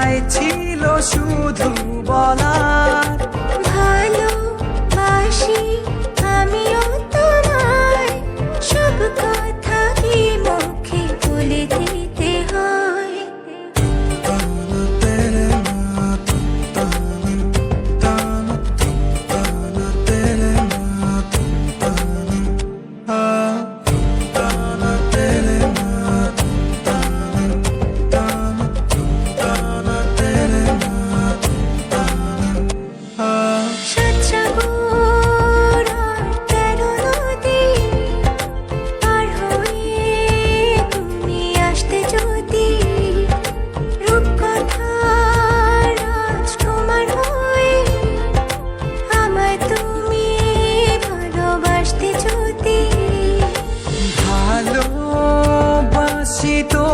কথাই ছিল শুধু বলার, ভালোবাসি আমিও তোমায়, সব কথা কি মুখে বলে দিতে হয়? সাত সাগর আর 13 নদী পার হয়ে তুমি আসতে যদি, রূপকথার রাজকুমার হয়ে আমায় তুমি ভালোবাসতে যদি। ভালোবাসি তো